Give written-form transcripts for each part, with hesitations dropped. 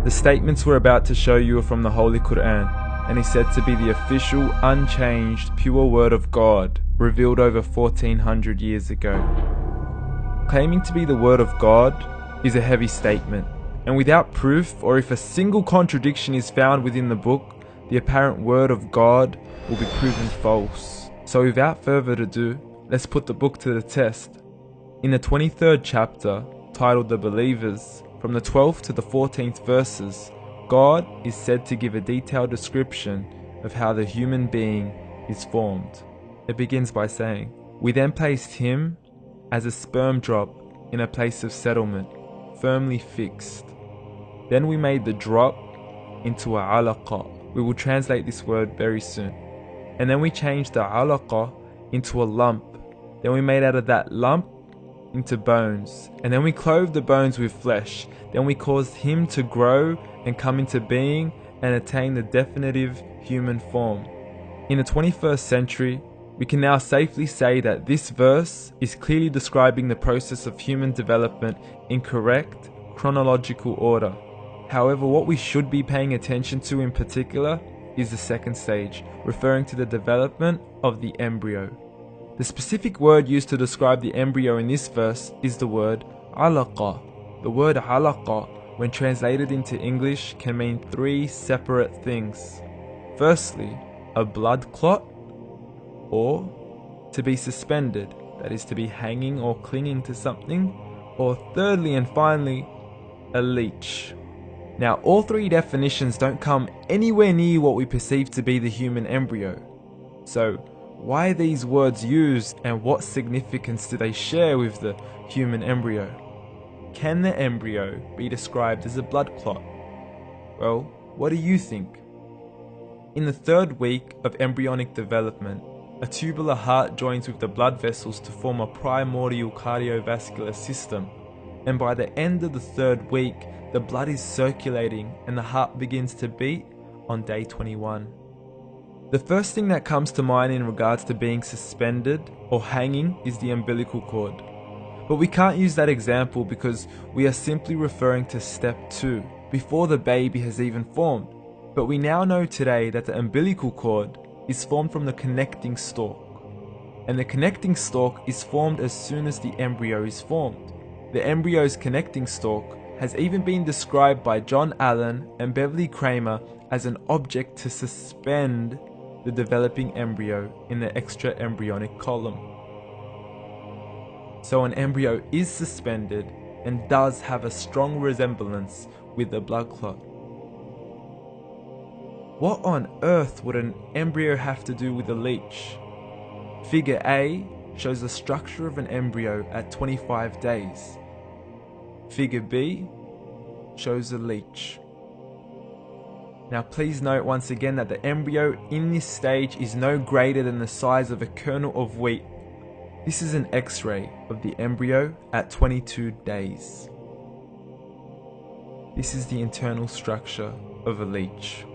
The statements we're about to show you are from the Holy Quran, and is said to be the official, unchanged, pure word of God, revealed over 1400 years ago. Claiming to be the word of God is a heavy statement, and without proof, or if a single contradiction is found within the book, the apparent word of God will be proven false. So without further ado, let's put the book to the test. In the 23rd chapter, titled The Believers, from the 12th to the 14th verses, God is said to give a detailed description of how the human being is formed. It begins by saying, "We then placed him as a sperm drop in a place of settlement, firmly fixed. Then we made the drop into a alaqa." We will translate this word very soon. "And then we changed the alaqa into a lump. Then we made out of that lump into bones. And then we clothed the bones with flesh. Then we caused him to grow and come into being and attain the definitive human form." In the 21st century, we can now safely say that this verse is clearly describing the process of human development in correct chronological order. However, what we should be paying attention to in particular is the second stage, referring to the development of the embryo. The specific word used to describe the embryo in this verse is the word alaqa. The word alaqa, when translated into English, can mean three separate things. Firstly, a blood clot, or to be suspended, that is to be hanging or clinging to something, or thirdly and finally, a leech. Now, all three definitions don't come anywhere near what we perceive to be the human embryo. So, why are these words used, and what significance do they share with the human embryo? Can the embryo be described as a blood clot? Well, what do you think? In the 3rd week of embryonic development, a tubular heart joins with the blood vessels to form a primordial cardiovascular system, and by the end of the 3rd week, the blood is circulating and the heart begins to beat on day 21. The first thing that comes to mind in regards to being suspended or hanging is the umbilical cord. But we can't use that example because we are simply referring to step 2, before the baby has even formed. But we now know today that the umbilical cord is formed from the connecting stalk. And the connecting stalk is formed as soon as the embryo is formed. The embryo's connecting stalk has even been described by John Allen and Beverly Kramer as an object to suspend the developing embryo in the extra-embryonic column. So an embryo is suspended and does have a strong resemblance with the blood clot. What on earth would an embryo have to do with a leech? Figure A shows the structure of an embryo at 25 days. Figure B shows a leech. Now please note once again that the embryo in this stage is no greater than the size of a kernel of wheat. This is an X-ray of the embryo at 22 days. This is the internal structure of a leech.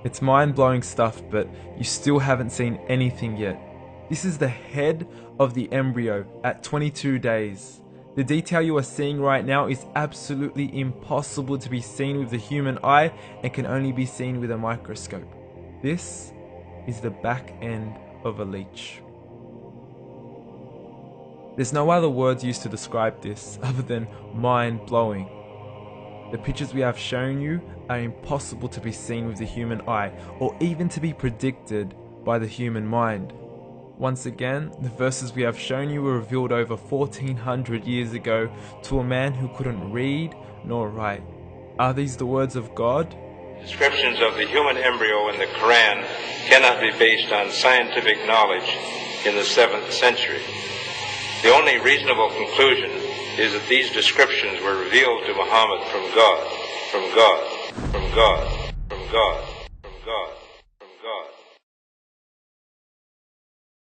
It's mind-blowing stuff, but you still haven't seen anything yet. This is the head of the embryo at 22 days. The detail you are seeing right now is absolutely impossible to be seen with the human eye and can only be seen with a microscope. This is the back end of a leech. There's no other words used to describe this other than mind-blowing. The pictures we have shown you are impossible to be seen with the human eye or even to be predicted by the human mind. Once again, the verses we have shown you were revealed over 1400 years ago to a man who couldn't read nor write. Are these the words of God? Descriptions of the human embryo in the Quran cannot be based on scientific knowledge in the 7th century. The only reasonable conclusion is that these descriptions were revealed to Muhammad from God, from God, from God, from God, from God.